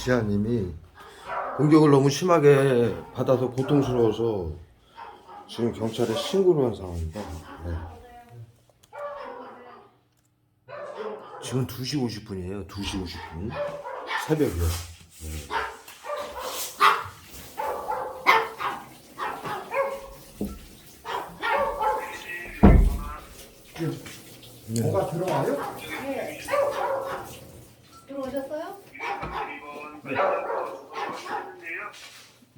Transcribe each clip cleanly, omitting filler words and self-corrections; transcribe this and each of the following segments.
지아님이 공격을 너무 심하게 받아서 고통스러워서 지금 경찰에 신고를 한 상황입니다. 네. 지금 2시 50분이에요. 2시 50분. 새벽이요. 네. 뭐가 들어와요? 네. 들어오셨어요? 네.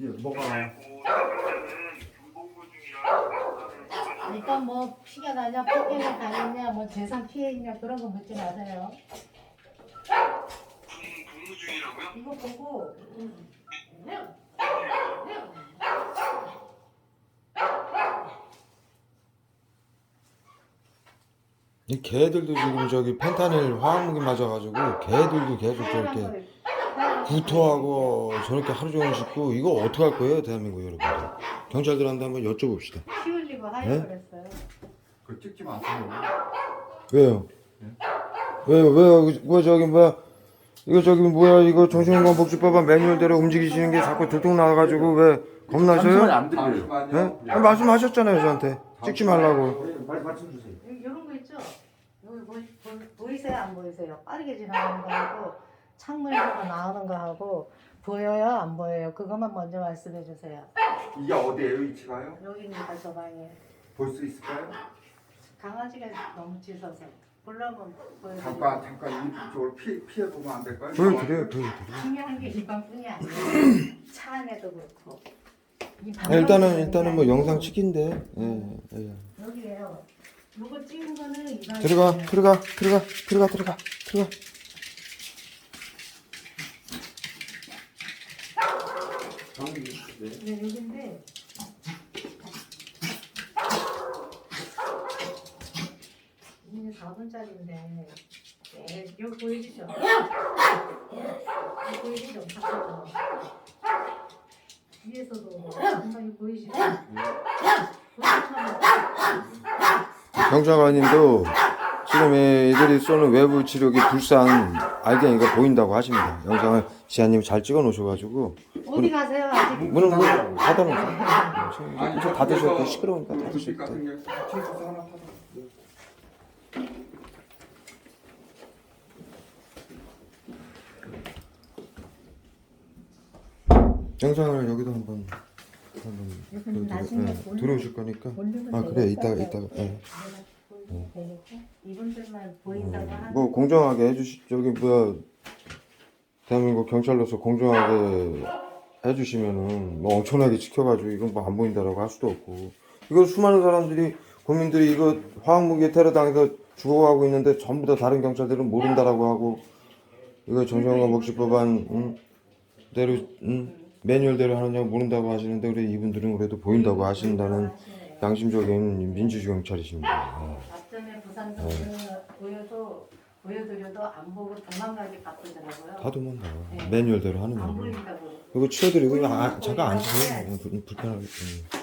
예, 뭐가 일단 뭐 피가 나냐, 폭행을 당했냐, 뭐 재산 피해했냐 그런 거 묻지 마세요. 근무 중이라고요? 이거 보고 이 개들도 지금 저기 펜타닐 화학무기 맞아가지고 개들도 계속 저렇게 구토하고 저렇게 하루 종일 씻고 이거 어떡할 거예요 대한민국 여러분들. 경찰들한테 한번 여쭤봅시다. 피 흘리고 하려 네? 그랬어요. 그 찍지 마세요. 왜요? 왜요? 뭐 저기 뭐야 이거 저기 뭐야 이거 정신건강복지법안 매뉴얼대로 움직이시는 게 자꾸 들통 나와가지고 왜 겁나셔요? 안 들려요. 예? 말씀하셨잖아요 저한테 찍지 말라고. 빨리 말씀 주세요. 이런 거 있죠? 여기 보이세요? 안 보이세요? 빠르게 지나가는 거하고 창문에서 나오는 거하고 보여요? 안 보여요? 그것만 먼저 말씀해 주세요. 이게 어디예요, 위치가요? 여기입니다, 저 방에. 볼 수 있을까요? 강아지가 너무 짖어서 보려면 보여드릴게요. 잠깐 이쪽으로 피해 보면 안 될까요? 보여드려요. 중요한 게 이 방뿐이 아니에요. 차 안에도 그렇고. 이 아, 일단은 방법이 뭐 아니고 영상 찍힌데. 예. 여기에요. 요거 찍은 거는 이 방에 들어가. 네, 여기인데 이게 4분짜리인데 네, 여기 보이시죠? 여기 보이시죠? 바깥으로. 위에서도 한번 보이시죠? 경찰관님도 지금 이들이 쏘는 외부 지력이 불상 알갱이가 보인다고 하십니다. 영상을 지아님이 잘 찍어 놓으셔가지고 어디 가세요? 아직 문을 닫아놓으세요. 좀 닫으셔도 시끄러우니까 닫으실 때. 영상을 여기도 한번 나중에 들어오실 거니까. 올리면 아 그래 되겠다. 이따가. 예. 되겠고 이분들만 보인다고 하는 뭐 공정하게 해주시 저기 뭐야 대한민국 경찰로서 공정하게 해주시면은 뭐 엄청나게 지켜가지고 이건 뭐 안 보인다라고 할 수도 없고 이거 수많은 사람들이 국민들이 이거 화학무기 테러 당해서 죽어가고 있는데 전부 다 다른 경찰들은 모른다라고 하고 이거 정신건강복지법안 대로 매뉴얼대로 하느냐고 모른다고 하시는데 그래 이분들은 그래도 보인다고 하신다는 양심적인 민주주의 경찰이십니다. 앞전에 부산도 보여드려도 안 보고 도망가기 바쁘더라고요. 다 도망가. 네. 매뉴얼대로 하는 안 거고. 보인다고. 이거 치워드리고 잠깐 앉으세요. 불편하기 때문에.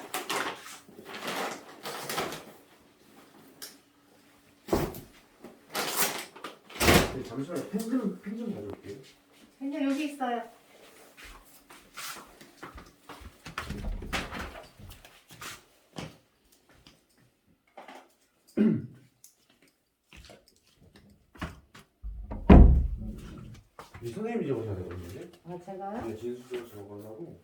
잠시만요. 펜좀 가져올게요. 근데 여기 있어요. 선생님이 적으셔야 되거든요. 아 제가요? 진수를 적으려고.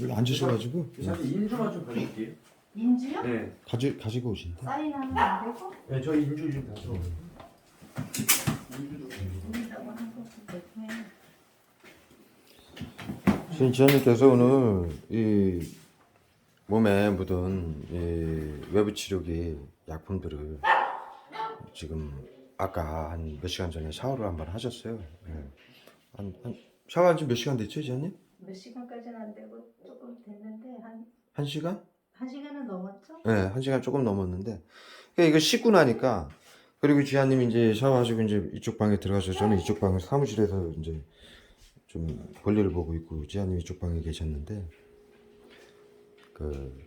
여기 앉으셔가지고 사실 인주만 좀 가져올게요. 인주요? 네. 가지고 오신다. 사인하면 안 되고? 네, 저 인주 좀 다 적어. 인다고 하고 대표해. 지금 지현님께서 오늘 이 몸에 묻은 이 외부 치료기 약품들을 지금 아까 한 몇 시간 전에 샤워를 한번 하셨어요. 예. 한 샤워한 지 몇 시간 됐죠, 지현님? 몇 시간까지는 안 되고 조금 됐는데 한 시간? 한 시간은 넘었죠? 네, 한 시간 조금 넘었는데 이거 씻고 나니까 그리고 지아님이 이제 샤워하시고 이제 이쪽 방에 들어가셔서 저는 이쪽 방에 사무실에서 이제 좀 볼일을 보고 있고 지아님이 이쪽 방에 계셨는데 그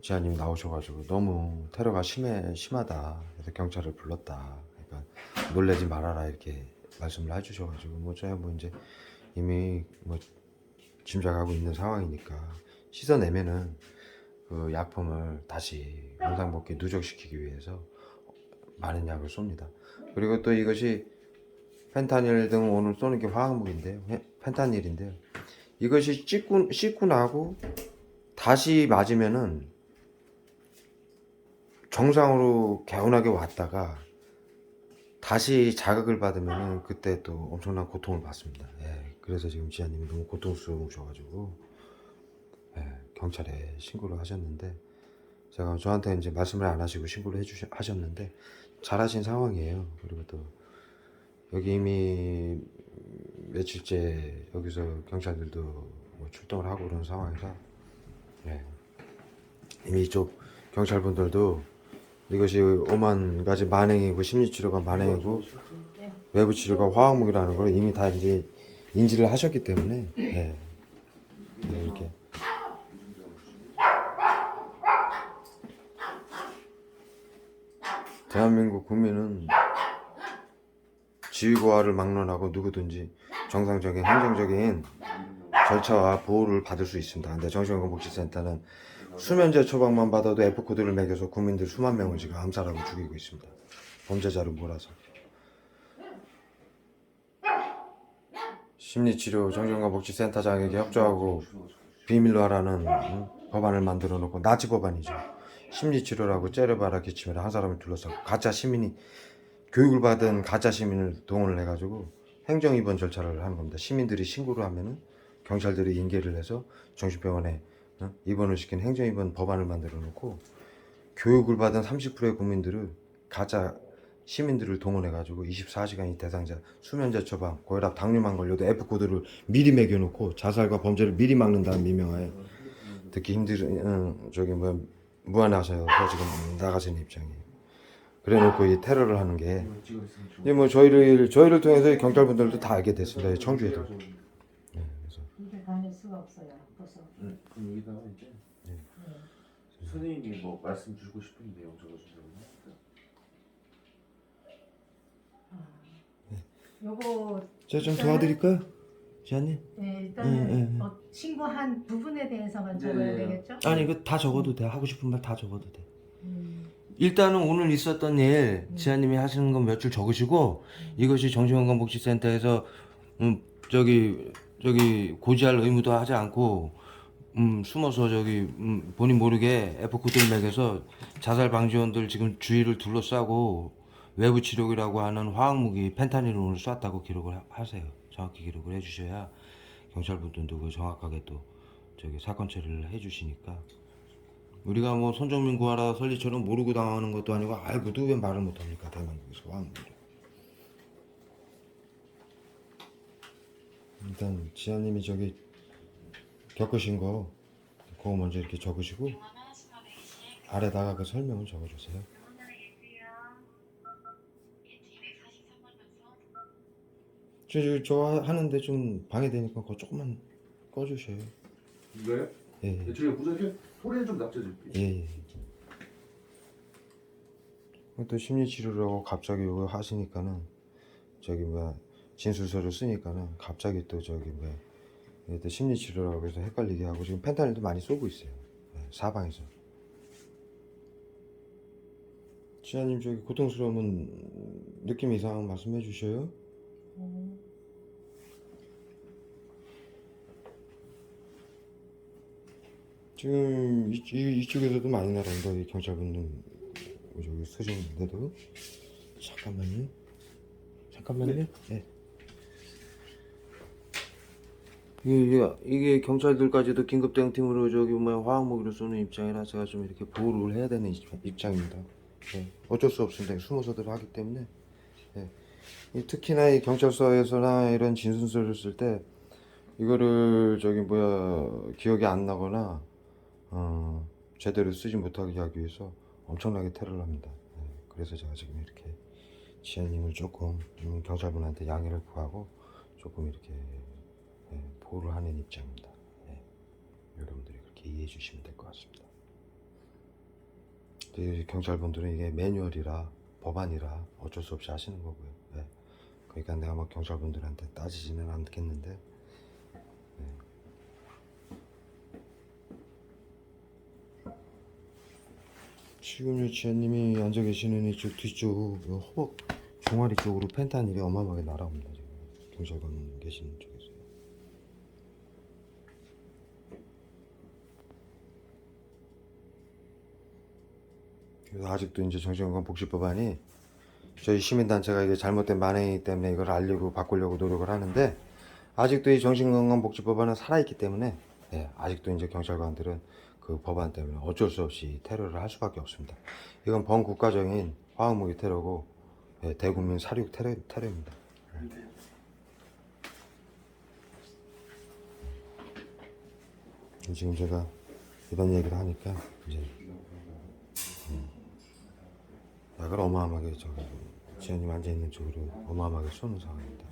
지아님이 나오셔가지고 너무 테러가 심하다 그래서 경찰을 불렀다 그러니까 놀래지 말아라 이렇게 말씀을 해주셔가지고 뭐 제가 뭐 이제 이미 뭐 짐작하고 있는 상황이니까 씻어내면은 그 약품을 다시 영상복귀 누적시키기 위해서 많은 약을 쏩니다. 그리고 또 이것이 펜타닐 등 오늘 쏘는 게 화학무기인데요. 펜타닐인데요. 이것이 씻고 나고 다시 맞으면은 정상으로 개운하게 왔다가 다시 자극을 받으면은 그때 또 엄청난 고통을 받습니다. 예, 그래서 지금 지아님이 너무 고통스러우셔가지고 경찰에 신고를 하셨는데 제가 저한테 이제 말씀을 안 하시고 신고를 하셨는데 잘하신 상황이에요. 그리고 또 여기 이미 며칠째 여기서 경찰들도 뭐 출동을 하고 그런 상황이라 이미 이쪽 경찰분들도 이것이 오만 가지 만행이고 심리치료가 만행이고 외부치료가 화학무기라는 걸 이미 다 이제 인지를 하셨기 때문에 이렇게 대한민국 국민은 지위고하를 막론하고 누구든지 정상적인 행정적인 절차와 보호를 받을 수 있습니다. 근데 정신건강복지센터는 수면제 처방만 받아도 F코드를 매겨서 국민들 수만 명을 지금 암살하고 죽이고 있습니다. 범죄자를 몰아서. 심리치료 정신건강복지센터장에게 협조하고 비밀로 하라는 법안을 만들어 놓고 나치 법안이죠. 심리치료라고 째려봐라 기치면 한 사람을 둘러싸고 가짜 시민이 교육을 받은 가짜 시민을 동원을 해가지고 행정입원 절차를 하는 겁니다. 시민들이 신고를 하면은 경찰들이 인계를 해서 정신병원에 입원을 시킨 행정입원 법안을 만들어 놓고 교육을 받은 30%의 국민들을 가짜 시민들을 동원해가지고 24시간이 대상자 수면제 처방 고혈압 당뇨만 걸려도 F코드를 미리 매겨놓고 자살과 범죄를 미리 막는다는 미명하에 듣기 힘든 저기 뭐 무안하셔서 지금 나가시는 입장이에요. 그래놓고 이 테러를 하는 게 이제 뭐 저희를 통해서 경찰분들도 다 알게 됐습니다. 청주에도. 그래서 이게 다닐 수가 없어요. 벌써. 그럼 여기다가 이제 선생님이 뭐 말씀 주고 싶은 내용 적어주세요. 요거 제가 좀 도와드릴까요? 지아님? 네, 일단은 신고한 부분에 대해서만 적어야 되겠죠? 아니 이거 다 적어도 돼. 하고 싶은 말 다 적어도 돼. 일단은 오늘 있었던 일 지아님이 하시는 건 몇 줄 적으시고 이것이 정신건강복지센터에서 저기 고지할 의무도 하지 않고 숨어서 본인 모르게 F코드를 매겨서 자살 방지원들 지금 주위를 둘러싸고 외부 치료기라고 하는 화학무기 펜타닐을 오늘 쐈다고 기록을 하세요. 정확히 기록을 해주셔야 경찰분들도 그 정확하게 또 사건 처리를 해주시니까. 우리가 뭐 손정민 구하라 설리처럼 모르고 당하는 것도 아니고 알고도 왜 말을 못합니까? 대한민국에서 화학무기. 일단 지아님이 겪으신 거 그거 먼저 이렇게 적으시고 아래다가 그 설명을 적어주세요. 저 하는데 좀 방해되니까 그거 조금만 꺼주셔요. 이거요? 예. 저희가 무전기 소리는 좀 낮춰줄게요. 예. 또 심리치료라고 갑자기 이거 하시니까는 진술서를 쓰니까는 갑자기 또 또 심리치료라고 해서 헷갈리게 하고 지금 펜타닐도 많이 쏘고 있어요. 사방에서. 지아님 고통스러우면 느낌 이상 말씀해 주셔요. 지금 이쪽에서도 많이 날아온다. 이 경찰분들 쓰시는데도 잠깐만요. 네. 이게 경찰들까지도 긴급 대응팀으로 화학무기를 쏘는 입장이라 제가 좀 이렇게 보호를 해야 되는 입장입니다. 네. 어쩔 수 없습니다. 숨어서들 하기 때문에. 네. 특히나 이 경찰서에서나 이런 진술서를 쓸 때 이거를 기억이 안 나거나 제대로 쓰지 못하게 하기 위해서 엄청나게 테러를 합니다. 네. 그래서 제가 지금 이렇게 지아님을 조금 경찰분한테 양해를 구하고 조금 이렇게 보호를 하는 입장입니다. 네. 여러분들이 그렇게 이해해 주시면 될 것 같습니다. 경찰분들은 이게 매뉴얼이라 법안이라 어쩔 수 없이 하시는 거고요. 네. 그러니까 내가 막 경찰분들한테 따지지는 않겠는데 지금 이 지아님이 앉아 계시는 이쪽 뒤쪽 요 허벅 종아리 쪽으로 펜타닐이 어마어마하게 날아옵니다. 지금 경찰관 계시는 쪽에서. 그래서 아직도 이제 정신건강복지법안이 저희 시민단체가 이게 잘못된 만행이기 때문에 이걸 알리고 바꾸려고 노력을 하는데 아직도 이 정신건강복지법안은 살아있기 때문에 예, 아직도 이제 경찰관들은 그 법안 때문에 어쩔 수 없이 테러를 할 수밖에 없습니다. 이건 범국가적인 화학무기 테러고 예, 대국민 살육 테러입니다. 지금 제가 이런 얘기를 하니까 이제 약을 어마어마하게 지현님 앉아 있는 쪽으로 어마어마하게 쏘는 상황입니다.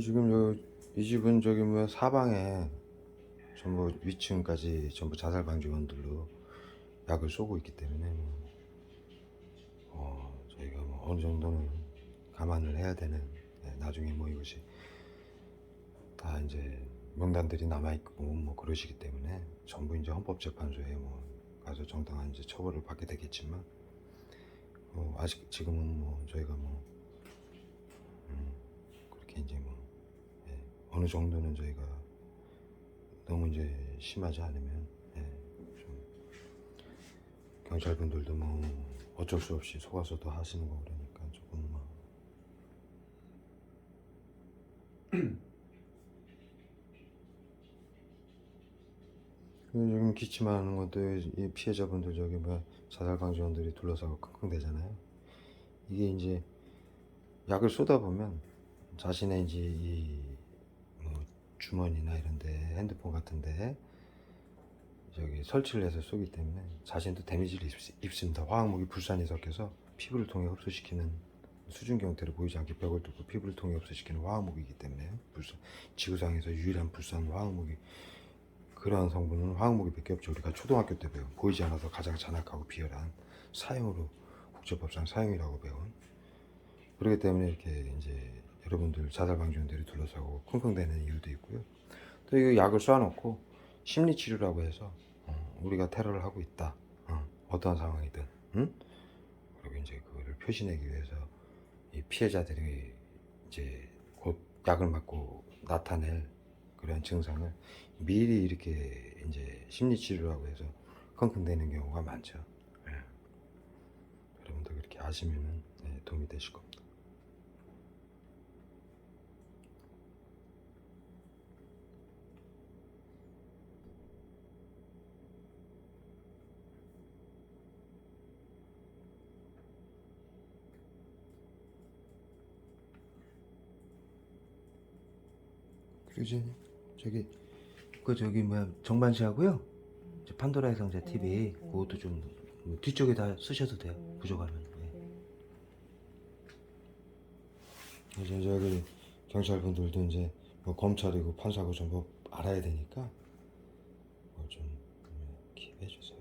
지금 이 집은 저기 뭐야 사방에 전부 위층까지 전부 자살 방지원들로 약을 쏘고 있기 때문에 저희가 뭐 어느 정도는 감안을 해야 되는 나중에 뭐 이것이 다 이제 명단들이 남아 있고 뭐 그러시기 때문에 전부 이제 헌법재판소에 뭐 가서 정당한 이제 처벌을 받게 되겠지만 아직 지금은 뭐 저희가 뭐 그렇게 이제 뭐 어느 정도는 저희가 너무 이제 심하지 않으면 좀 경찰분들도 뭐 어쩔 수 없이 속아서도 하시는 거 그러니까 조금 뭐 지금 기침하는 것도 이 피해자분들 저기 뭐 자살방지원들이 둘러싸고 끙끙대잖아요. 이게 이제 약을 쏘다 보면 자신의 이제 뭐 주머니나 이런데 핸드폰 같은데 저기 설치를 해서 쏘기 때문에 자신도 데미지를 입습니다. 화학무기 불산이 섞여서 피부를 통해 흡수시키는 수증기 형태로 보이지 않게 벽을 뚫고 피부를 통해 흡수시키는 화학무기이기 때문에 지구상에서 유일한 불산 화학무기 그러한 성분은 화학무기밖에 없죠. 우리가 초등학교 때 배운 보이지 않아서 가장 잔악하고 비열한 사형으로 국제법상 사형이라고 배운 그렇기 때문에 이렇게 이제 여러분들 자살방지원들이 둘러싸고 쿵쿵대는 이유도 있고요. 또 이 약을 쏴놓고 심리치료라고 해서 우리가 테러를 하고 있다. 어떠한 상황이든. 응? 그리고 이제 그거를 표시내기 위해서 이 피해자들이 이제 곧 약을 맞고 나타낼 그런 증상을 미리 이렇게 이제 심리치료라고 해서 끙끙대는 경우가 많죠. 여러분들 그렇게 아시면은 도움이 되실 겁니다. 그리고 저기 뭐야 정반시하고요. 판도라의 상자 TV 그것도 좀 뒤쪽에 다 쓰셔도 돼요. 부족하면. 이제 저기 경찰분들도 이제 뭐 검찰이고 판사고 좀 뭐 알아야 되니까 좀 기회해 주세요.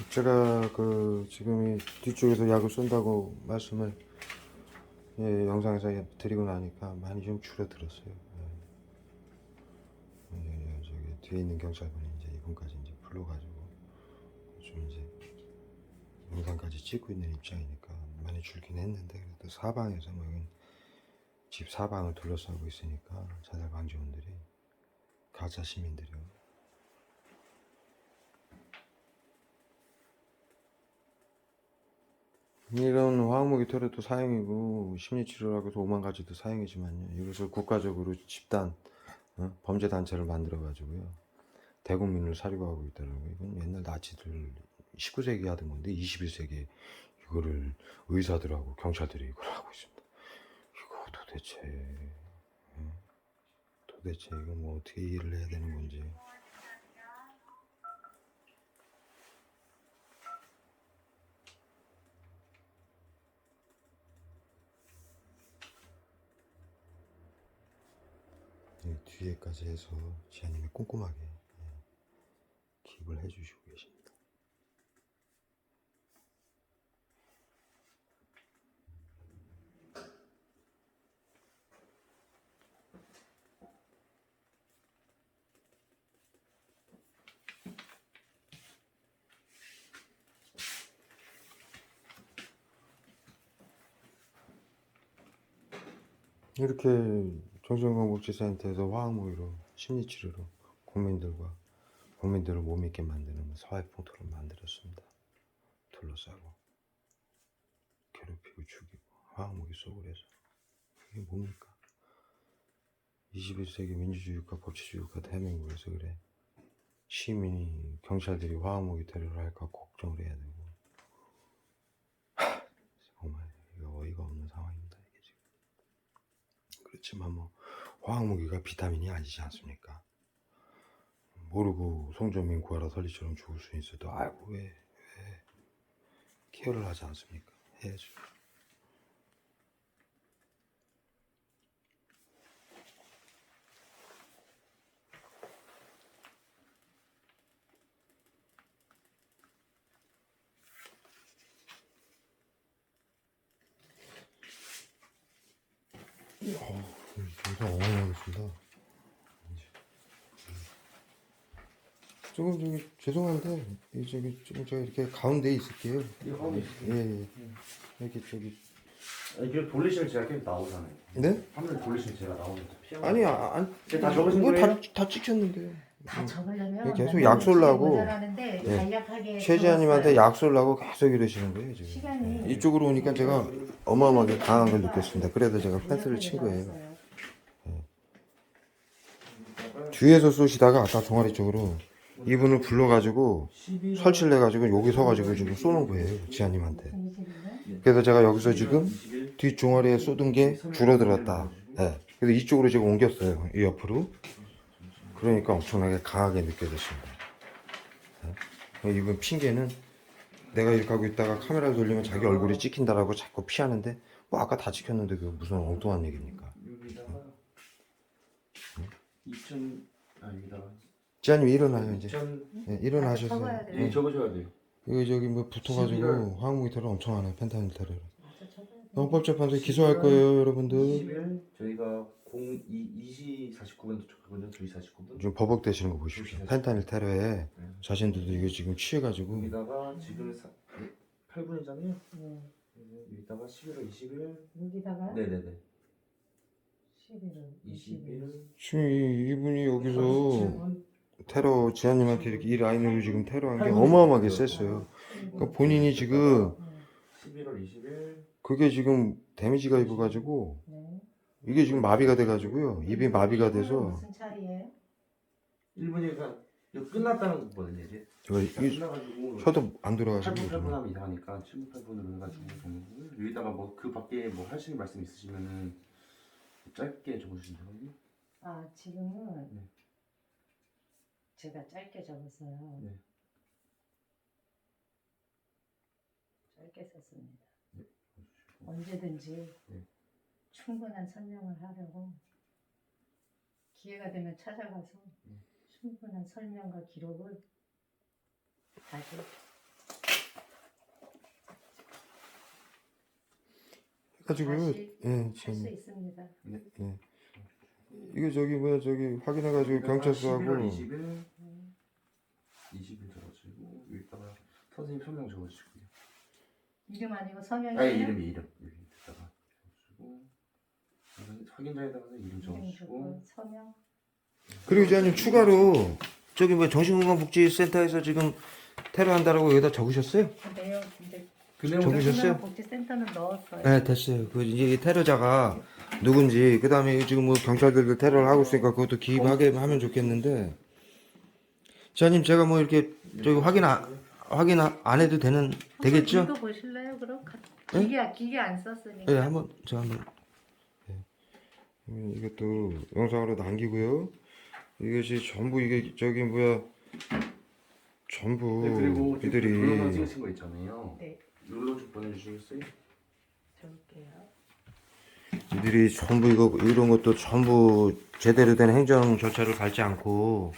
제가 지금 이 뒤쪽에서 약을 쏜다고 말씀을 영상에서 드리고 나니까 많이 좀 줄어들었어요. 저기 뒤에 있는 경찰분이 이제 이분까지 이제 불러가지고 좀 이제 영상까지 찍고 있는 입장이니까 많이 줄긴 했는데 그래도 사방에서 뭐 여기 집 사방을 둘러싸고 있으니까 자살방지원들이 가짜 시민들이요. 이런 화학무기 테러도 사형이고 심리치료라고 해서 5만 가지도 사형이지만요. 이것을 국가적으로 집단 범죄단체를 만들어 가지고요. 대국민을 살해하고 있다는 거 이건 옛날 나치들 19세기 하던 건데 21세기에 이거를 의사들하고 경찰들이 이걸 하고 있습니다. 이거 도대체 도대체 이거 뭐 어떻게 일을 해야 되는 건지. 이 뒤에까지 해서 지아님이 꼼꼼하게 기입을 해주시고 계십니다. 이렇게 정신건강복지센터에서 화학무기로 심리치료로 국민들을 못 믿게 만드는 사회풍토를 만들었습니다. 둘러싸고 괴롭히고 죽이고 화학무기 속으로 해서 그게 뭡니까? 21세기 민주주의국가 법치주의국가 대한민국에서 그래 시민이 경찰들이 화학무기 테러를 할까 걱정을 해야 되고 정말 이거 어이가 없는 상황입니다. 이게 지금. 그렇지만 뭐 화학무기가 비타민이 아니지 않습니까? 모르고 송정민 구하라 설리처럼 죽을 수 있어도 아이고 왜 케어를 하지 않습니까? 해야죠. 굉장히 엉망이겠습니다. 조금 저기 죄송한데 저기 좀 제가 이렇게 가운데에 있을게요. 예. 이렇게 저기 이렇게 돌리시면 제가 계속 나오잖아요. 네? 화면을 돌리시면 제가 나오면서 피하고. 아니 다 적으신 뭐 거예요? 다 찍혔는데 다 적으려면 계속 약속을 하고 모자라는데 예. 간략하게 최지아님한테 약속을 하고 계속 이러시는 거예요 지금. 시간이 이쪽으로 오니까 제가 어마어마하게 강한 걸 느꼈습니다. 그래서 제가 펜스를 친 거예요. 뒤에서 쏘시다가 아까 종아리 쪽으로 이분을 불러가지고 설치를 해가지고 여기 서가지고 지금 쏘는 거예요 지아님한테. 그래서 제가 여기서 지금 뒷 종아리에 쏘던 게 줄어들었다. 예. 그래서 이쪽으로 지금 옮겼어요. 이 옆으로. 그러니까 엄청나게 강하게 느껴졌습니다. 예. 이분 핑계는 내가 이렇게 하고 있다가 카메라를 돌리면 자기 얼굴이 찍힌다라고 자꾸 피하는데 뭐 아까 다 찍혔는데 그게 무슨 엉뚱한 얘기입니까? 여기다가 2000 여기다가 지아님 일어나요 이제. 2000 예, 일어나셔서. 적어야 돼요. 네, 적으셔야 돼요. 이거 저기 뭐 붙어가지고 11월. 화학무기 테러 엄청 하네. 펜타닐 테러를. 적어야 돼요. 헌법재판소에 기소할 거예요 여러분들. 20일 저희가 2시 49분 도착하거든요. 2시 49분. 지금 버벅대시는 거 보십시오. 펜타닐 테러에 자신들도 이거 지금 취해가지고 여기다가 지금 8분이잖아요. 네. 여기다가 11월 20일. 여기다가 네네네. 11월 20일. 지금 이분이 여기서 테러 지아님한테 이렇게 이 라인으로 지금 테러한 게 어마어마하게 셌어요. 그러니까 본인이 지금 11월 20일. 그게 지금 데미지가 입어가지고 네. 이게 지금 마비가 돼가지고요. 입이 마비가 돼서 무슨 차이예요? 1분이가 이거 끝났다는 거거든요 이제. 제가 이 끝나가지고 혀도 안 돌아가시고 8분 8분 하면 이상하니까 7분 8분으로 해가지고 여기다가 뭐 그 밖에 뭐 하시는 말씀 있으시면은 짧게 적어주시면 되거든요. 아 지금은 네. 제가 짧게 적었어요. 네. 짧게 썼습니다. 네. 언제든지 네. 충분한 설명을 하려고 기회가 되면 찾아가서 충분한 설명과 기록을 다시 해가지고요. 다시 예, 할 수 지금 있습니다. 예. 이거 저기 뭐야 저기 확인해가지고 경찰서하고 11월 20일 20일 적어주시고 여기다가 선생님 설명 적어주시고요. 이름 아니고 서명이에요? 아 이름 여기다가 적어주시고 확인자에다가 이름 적어주시고 서명. 그리고 이제 추가로 저기 뭐 정신건강복지센터에서 지금 테러한다라고 여기다 적으셨어요? 내용 이제 그 내용 적으셨어요? 복지센터는 넣었어요. 네, 됐어요. 그 이제 이 테러자가 누군지 그다음에 지금 뭐 경찰들도 테러를 하고 있으니까 그것도 기입하게 하면 좋겠는데. 지아님 제가 뭐 이렇게 저기 확인 안 해도 되겠죠? 이거 보실래요? 그럼 기계 안 썼으니까. 네, 한번 제가 한번. 이것도 영상으로 남기고요. 이것이 전부 이게 저기 뭐야 전부 네, 그리고 이들이 동영상 찍으신 거 있잖아요. 네. 이걸로 좀 보내주시겠어요? 적을게요. 이들이 전부 이거 이런 것도 전부 제대로 된 행정 절차를 밟지 않고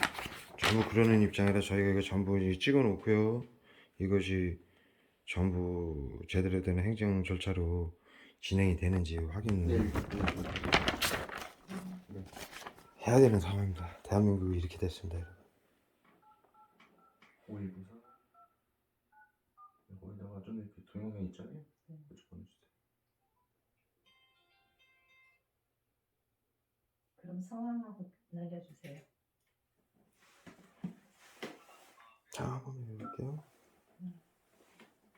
전부 그러는 입장이라 저희가 이거 전부 찍어 놓고요. 이것이 전부 제대로 된 행정 절차로 진행이 되는지 확인을 해야 되는 상황입니다. 대한민국이 이렇게 됐습니다. 여러분. 5194 거기다가 좀 이렇게 동영상 있잖아요. 그거 좀 보내주세요. 그럼 성함하고 날려주세요. 자, 한번 해볼게요.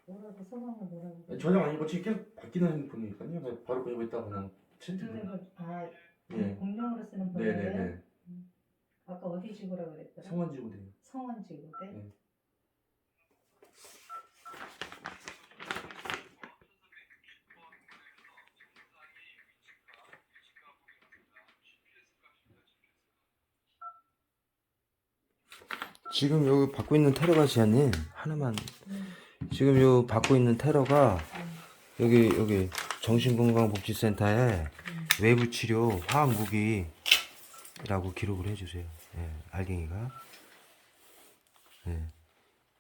뭐라고 성함은 뭐라고? 저장 아니고 지금 계속 바뀌는 핸드폰이니까요. 그냥 바로 보내고 있다 그냥 채팅. 아, 예. 공룡으로 쓰는 번호예요? 네네네. 아까 어디 지구라고 그랬더라? 성원지구대요. 성원 지구대? 네. 지금 여기 받고 있는 테러가 지안님 하나만 지금 요 받고 있는 테러가 여기 정신건강복지센터에 외부 치료 화학 무기라고 기록을 해주세요. 예, 알갱이가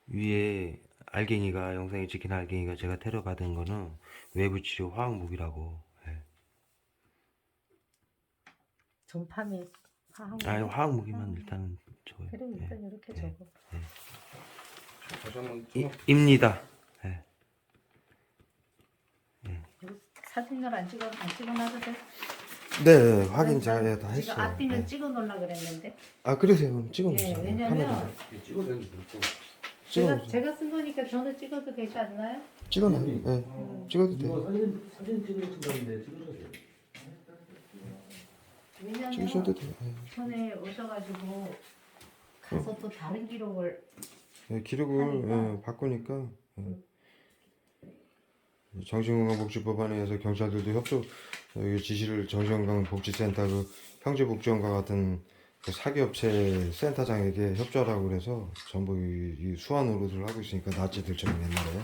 위에 알갱이가 영상에 찍힌 알갱이가 제가 테러 받은 거는 외부 치료 화학 무기라고. 전파미 화학. 아 화학 무기만 일단은 적어요. 그래 일단 이렇게 적어. 다시 한번 입니다. 이거 사진을 안 찍어놔도 돼? 네, 확인 제가 다 지금 했어요. 앞뒤는 찍어 놓으려 그랬는데. 아 그러세요. 그럼 찍어놓으세요. 예, 왜냐면 찍어도 되는지 모르고. 제가 쓴 거니까 저는 찍어도 되지 않나요? 찍어놔요. 네, 찍어도 돼요. 사진 찍으신다는데 찍으셨어요? 왜냐면 찍으셔도 돼요. 전에 오셔가지고 가서 또 다른 기록을 네, 기록을 바꾸니까 정신건강복지법안에 의해서 경찰들도 협조 여기 지시를 정신건강복지센터 그 형제복지원과 같은 그 사기업체 센터장에게 협조하라고 그래서 전부 이 수화 노릇을 하고 있으니까 나치들처럼 옛날에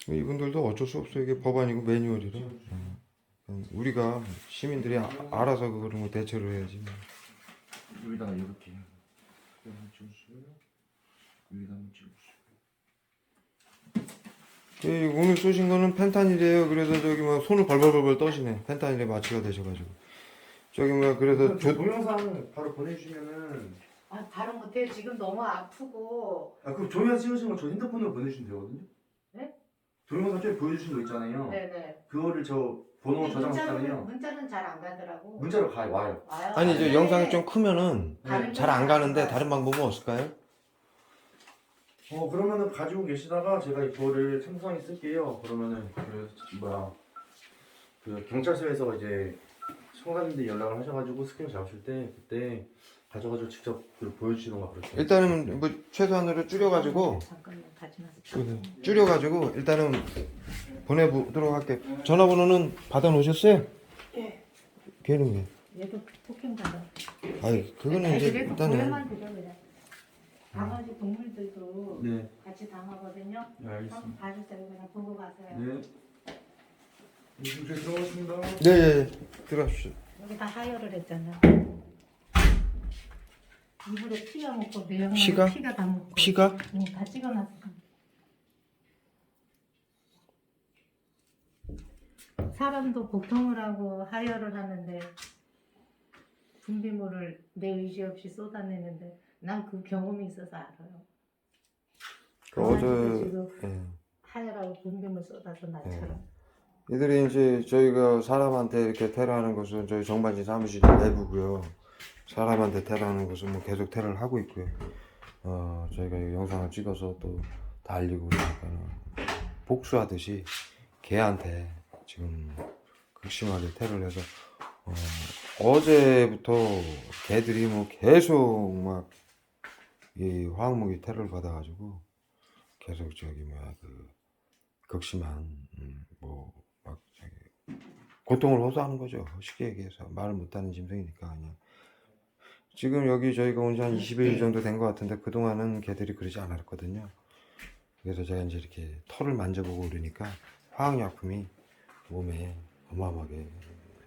이분들도 어쩔 수 없어요. 이게 법안이고 매뉴얼이라 우리가 시민들이 알아서 그런 거 대처를 해야지. 여기다가 이렇게 찍으시고요. 여기다 한번 찍으시고. 오늘 쏘신 거는 펜타닐이에요. 그래서 저기 뭐 손을 벌벌벌 떠시네. 펜타닐에 마취가 되셔가지고 저기 뭐 그래서 동영상 바로 보내주시면은 바로 못해요. 지금 너무 아프고. 그 동영상 찍으신 거 저 핸드폰으로 보내주시면 되거든요. 네? 동영상 쪽에 보여주신 거 있잖아요. 네네. 그거를 저 번호 저장했잖아요. 문자는 잘 안 가더라고. 문자로 와요. 와요. 아니 저 네. 영상이 좀 크면은 다른 잘 안 가는데 거 다른 방법은 없을까요? 그러면은 가지고 계시다가 제가 이거를 첨부상에 쓸게요. 그러면은 그 경찰서에서 이제 청사님들이 연락을 하셔가지고 스크린 잡으실 때 그때 가져가지고 직접 그걸 보여주시던가 그렇죠. 일단은 뭐 최소한으로 줄여가지고 잠깐만 다시 나서. 줄여가지고 일단은 보내보도록 할게요. 전화번호는 받아놓으셨어요? 예. 걔는 왜? 얘도 토킹 받아. 아니 그거는 이제 그래도 일단은 보여만 드려 그냥. 강아지 동물들도 네. 같이 당하거든요. 네, 알겠습니다. 한번 봐주세요. 그냥 보고 가세요. 네. 지금 저희 들어가겠습니다. 네 들어가십시오. 여기 다 하혈을 했잖아. 이불에 피가 묻고 내역만 피가? 피가 다 묻고. 피가? 응, 다 찍어놨어. 사람도 고통을 하고 하혈을 하는데 분비물을 내 의지 없이 쏟아내는데 난 그 경험이 있어서 알아요. 그 어제 지금 예. 하혈하고 분비물 쏟아서 나처럼. 이들이 이제 저희가 사람한테 이렇게 테러하는 것은 저희 정반지 사무실 내부고요. 사람한테 테러하는 것은 뭐 계속 테러를 하고 있고요. 저희가 이 영상을 찍어서 또 다 알리고 그러니까는 복수하듯이 개한테 지금 극심하게 테러를 해서 어제부터 개들이 뭐 계속 막 이 화학무기 테러를 받아가지고 계속 저기 뭐야 그 극심한 뭐 고통을 호소하는 거죠. 쉽게 얘기해서 말을 못하는 짐승이니까 그냥. 지금 여기 저희가 온 지 한 20일 정도 된 것 같은데 그동안은 개들이 그러지 않았거든요. 그래서 제가 이제 이렇게 털을 만져보고 그러니까 화학약품이 몸에 어마어마하게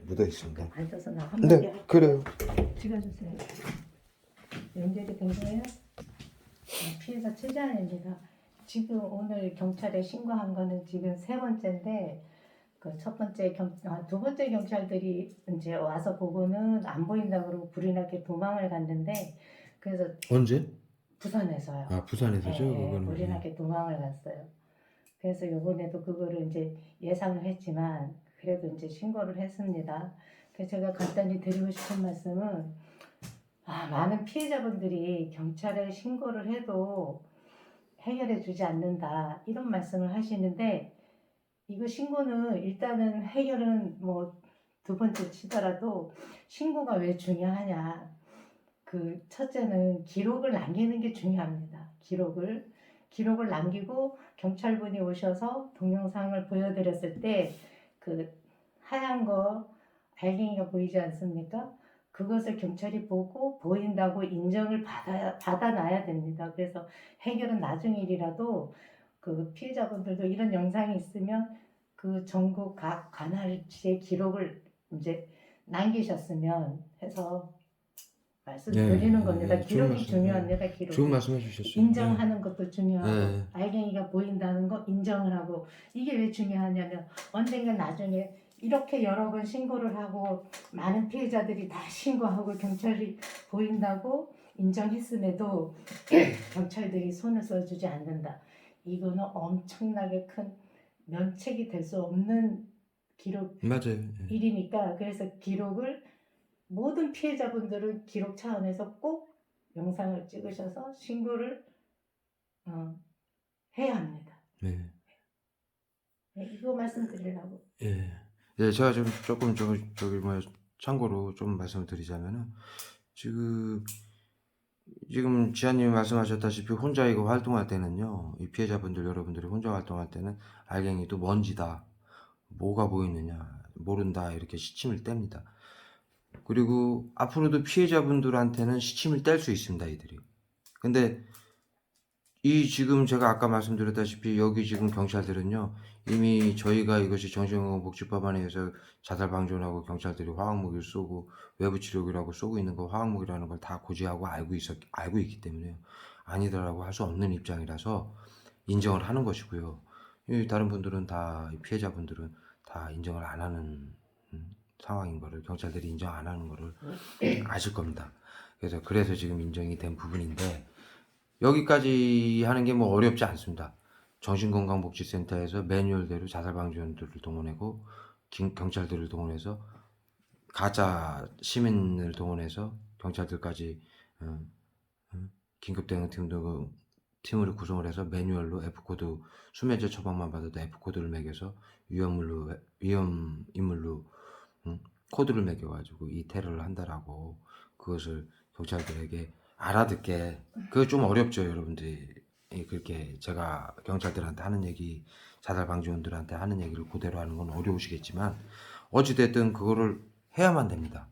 묻어 있습니다. 앉아서 나 한마디 네, 그래요. 찍어주세요. 연결이 된 거예요? 피해자 최재환입니다. 지금 오늘 경찰에 신고한 거는 지금 3번째인데 그 첫 번째 두 번째 경찰들이 이제 와서 보고는 안 보인다 그러고 불이 나게 도망을 갔는데 그래서 언제? 부산에서요. 아, 부산에서죠? 네, 그거는. 불이 나게 도망을 갔어요. 그래서 이번에도 그거를 이제 예상을 했지만 그래도 이제 신고를 했습니다. 그래서 제가 간단히 드리고 싶은 말씀은 많은 피해자분들이 경찰에 신고를 해도 해결해 주지 않는다 이런 말씀을 하시는데 이거 신고는 일단은 해결은 뭐 두 번째 치더라도 신고가 왜 중요하냐 그 첫째는 기록을 남기는 게 중요합니다. 기록을 남기고 경찰분이 오셔서 동영상을 보여드렸을 때 그 하얀 거 알갱이가 보이지 않습니까? 그것을 경찰이 보고 보인다고 인정을 받아놔야 됩니다. 그래서 해결은 나중 일이라도 그 피해자분들도 이런 영상이 있으면 그 전국 각 관할지의 기록을 이제 남기셨으면 해서 말씀드리는 겁니다. 기록이 중요합니다. 기록. 좋은 말씀 해주셨어요. 인정하는 것도 중요하고 네. 알갱이가 보인다는 거 인정을 하고 이게 왜 중요하냐면 언젠가 나중에 이렇게 여러 번 신고를 하고 많은 피해자들이 다 신고하고 경찰이 보인다고 인정했음에도 경찰들이 손을 써주지 않는다. 이거는 엄청나게 큰 면책이 될 수 없는 기록 맞아요. 일이니까 그래서 기록을 모든 피해자분들은 기록 차원에서 꼭 영상을 찍으셔서 신고를 해야 합니다. 네. 네, 이거 말씀드리려고. 예. 예, 제가 좀 조금 저기 뭐 참고로 좀 말씀을 드리자면은 지금 지아님이 말씀하셨다시피 혼자 이거 활동할 때는요, 이 피해자분들 여러분들이 혼자 활동할 때는 알갱이도 먼지다, 뭐가 보이느냐 모른다 이렇게 시침을 뗍니다. 그리고 앞으로도 피해자분들한테는 시침을 뗄 수 있습니다, 이들이. 근데 이 지금 제가 아까 말씀드렸다시피 여기 지금 경찰들은요 이미 저희가 이것이 정신건강복지법안에 의해서 자살방지원하고 경찰들이 화학무기를 쏘고 외부치료기라고 쏘고 있는 거 화학무기라는 걸 다 고지하고 알고 있기 때문에요 아니더라고 할 수 없는 입장이라서 인정을 하는 것이고요. 이 다른 분들은 다 피해자분들은 다 인정을 안 하는 상황인 거를 경찰들이 인정 안 하는 거를 아실 겁니다. 그래서 지금 인정이 된 부분인데. 여기까지 하는 게 뭐 어렵지 않습니다. 정신건강복지센터에서 매뉴얼대로 자살방지원들을 동원하고 경찰들을 동원해서 가짜 시민을 동원해서 경찰들까지 긴급대응팀으로 구성을 해서 매뉴얼로 F코드 수면제 처방만 받아도 F코드를 매겨서 위험 인물로 코드를 매겨가지고 이 테러를 한다라고 그것을 경찰들에게 알아듣게 그거 좀 어렵죠 여러분들이 그렇게 제가 경찰들한테 하는 얘기 자살방지원들한테 하는 얘기를 그대로 하는 건 어려우시겠지만 어찌됐든 그거를 해야만 됩니다.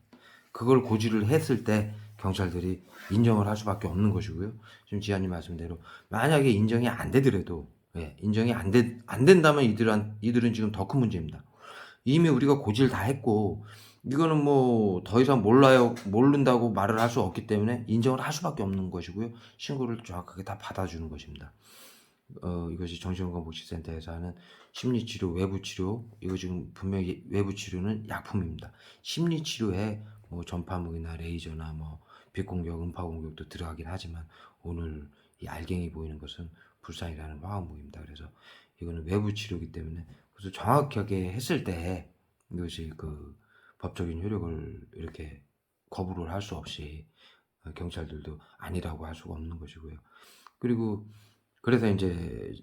그걸 고지를 했을 때 경찰들이 인정을 할 수밖에 없는 것이고요. 지금 지아님 말씀대로 만약에 인정이 안 되더라도 인정이 안 된다면 이들은 지금 더 큰 문제입니다. 이미 우리가 고지를 다 했고 이거는 뭐 더 이상 모른다고 말을 할 수 없기 때문에 인정을 할 수밖에 없는 것이고요. 신고를 정확하게 다 받아주는 것입니다. 이것이 정신건강복지센터에서 하는 심리치료, 외부치료, 이거 지금 분명히 외부치료는 약품입니다. 심리치료에 뭐 전파무기나 레이저나 뭐 빛공격, 음파공격도 들어가긴 하지만 오늘 이 알갱이 보이는 것은 불상이라는 화학무기입니다. 그래서 이거는 외부치료이기 때문에 그래서 정확하게 했을 때 이것이 그 법적인 효력을 이렇게 거부를 할 수 없이 경찰들도 아니라고 할 수가 없는 것이고요. 그리고 그래서 이제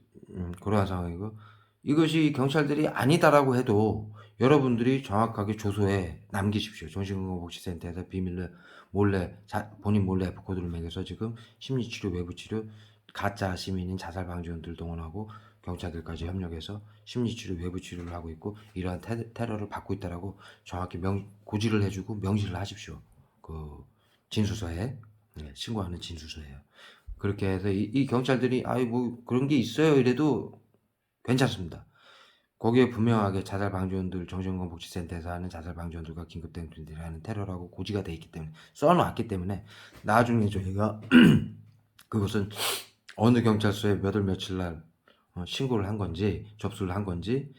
그러한 상황이고 이것이 경찰들이 아니다라고 해도 여러분들이 정확하게 조서에 남기십시오. 정신건강복지센터에서 비밀로 본인 몰래 F코드를 매겨서 지금 심리치료, 외부치료, 가짜 시민인 자살방지원들 동원하고 경찰들까지 협력해서 심리치료, 외부치료를 하고 있고 이러한 테러를 받고 있다라고 정확히 고지를 해주고 명시를 하십시오. 그 진술서에 신고하는 진술서에요. 그렇게 해서 이 경찰들이 아이 뭐 그런 게 있어요 이래도 괜찮습니다. 거기에 분명하게 자살방지원들 정신건강복지센터에서 하는 자살방지원들과 긴급대응팀들이 하는 테러라고 고지가 돼 있기 때문에 써놨기 때문에 나중에 저희가 그것은 어느 경찰서에 몇 월 며칠 날 신고를 한 건지 접수를 한 건지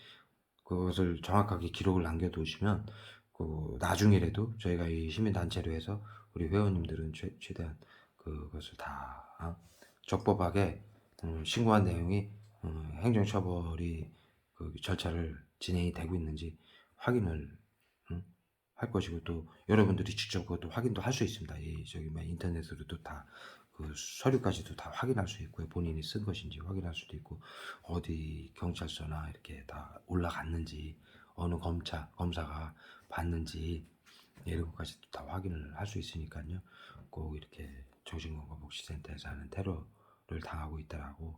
그것을 정확하게 기록을 남겨두시면 그 나중이라도 저희가 이 시민단체로 해서 우리 회원님들은 최대한 그것을 다 적법하게 신고한 내용이 행정처벌이 그 절차를 진행이 되고 있는지 확인을 할 것이고 또 여러분들이 직접 그것도 확인도 할 수 있습니다. 이 저기 뭐 인터넷으로도 다 그 서류까지도 다 확인할 수 있고요. 본인이 쓴 것인지 확인할 수도 있고 어디 경찰서나 이렇게 다 올라갔는지 어느 검사가 봤는지 이런 것까지 다 확인을 할 수 있으니까요. 꼭 이렇게 정신건강복지센터에서 하는 테러를 당하고 있다라고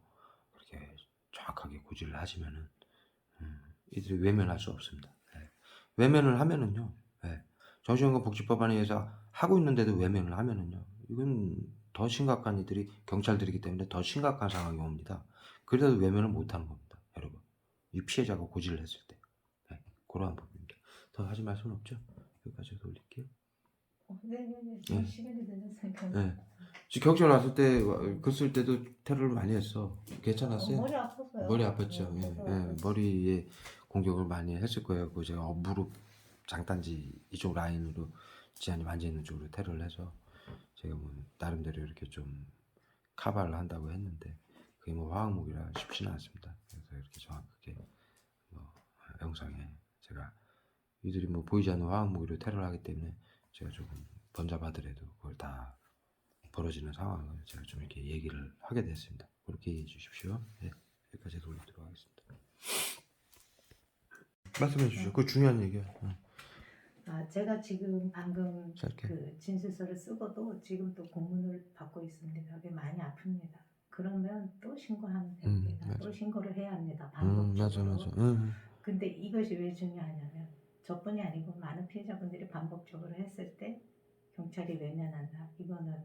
그렇게 정확하게 고지를 하시면은 이들이 외면할 수 없습니다. 예. 외면을 하면은요, 예. 정신건강복지법안에 의해서 하고 있는데도 외면을 하면은요, 이건 더 심각한 이들이 경찰들이기 때문에 더 심각한 상황이 옵니다. 그래도 외면을 못하는 겁니다, 여러분. 이 피해자가 고지를 했을 때, 예. 그러한 부분입니다. 더 하실 말씀은 없죠? 여기까지 돌릴게요. 네네네. 예. 시간이 늦었으니까. 예. 지금 경찰 왔을 때, 그 쓸 때도 테러를 많이 했어. 괜찮았어요? 머리 아팠어요. 머리 아팠죠. 예, 예. 머리에 공격을 많이 했을 거예요. 그 제가 무릎 장단지 이쪽 라인으로 지한이 앉아 있는 쪽으로 테러를 해서 제가 뭐 나름대로 이렇게 좀 카바를 한다고 했는데 그게 뭐 화학무기라 쉽지는 않습니다. 그래서 이렇게 정확하게 뭐 영상에 제가 이들이 뭐 보이지 않는 화학무기로 테러를 하기 때문에 제가 조금 번잡하더라도 그걸 다 벌어지는 상황을 제가 좀 이렇게 얘기를 하게 됐습니다. 그렇게 이해해 주십시오. 예, 여기까지 돌리도록 하겠습니다. 말씀해 주시죠. 그거 중요한 얘기야. 제가 지금 방금 짧게. 그 진술서를 쓰고도 지금 또 공문을 받고 있습니다. 그게 많이 아픕니다. 그러면 또 신고하면 됩니다. 맞아. 또 신고를 해야 합니다. 맞아, 반복적으로. 맞아. 근데 이것이 왜 중요하냐면 저뿐이 아니고 많은 피해자분들이 반복적으로 했을 때 경찰이 외면한다. 이거는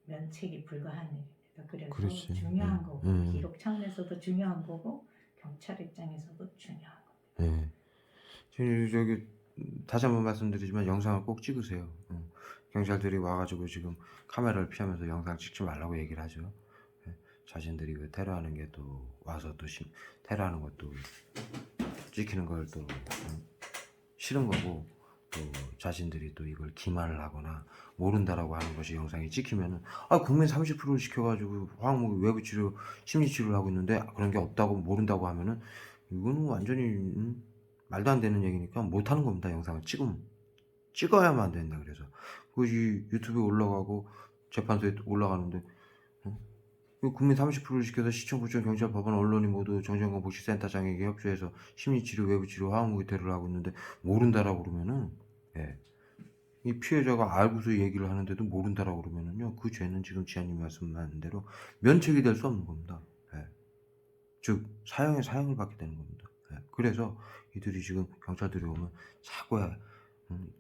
면책이 불가한 일입니다. 그래서 그렇지. 중요한 거고 기록 차원에서도 중요한 거고 경찰 입장에서도 중요한 겁니다. 예. 지금 저기 다시 한번 말씀드리지만 영상을 꼭 찍으세요. 경찰들이 와가지고 지금 카메라를 피하면서 영상 찍지 말라고 얘기를 하죠. 예. 자신들이 그 테러하는 게 또 와서 또 테러하는 것도 찍히는 걸 또 싫은 거고 또 자신들이 또 이걸 기만을 하거나 모른다라고 하는 것이 영상이 찍히면은 국민 30%를 시켜가지고 화학무기 외부치료 심리치료를 하고 있는데 그런 게 없다고 모른다고 하면은 이거는 완전히 말도 안 되는 얘기니까 못하는 겁니다. 영상을 찍어야만 안 된다. 그래서 그것이 유튜브에 올라가고 재판소에 올라가는데 국민 30%를 시켜서 시청, 구청, 경찰, 법원, 언론이 모두 정신건강복지센터장에게 협조해서 심리치료, 외부치료, 화학무기 테러를 하고 있는데 모른다라고 그러면은 이 피해자가 알고서 얘기를 하는데도 모른다라고 그러면은요 그 죄는 지금 지한님 말씀하신 대로 면책이 될 수 없는 겁니다. 즉 사형을 받게 되는 겁니다. 그래서 이들이 지금 경찰들이 오면 자꾸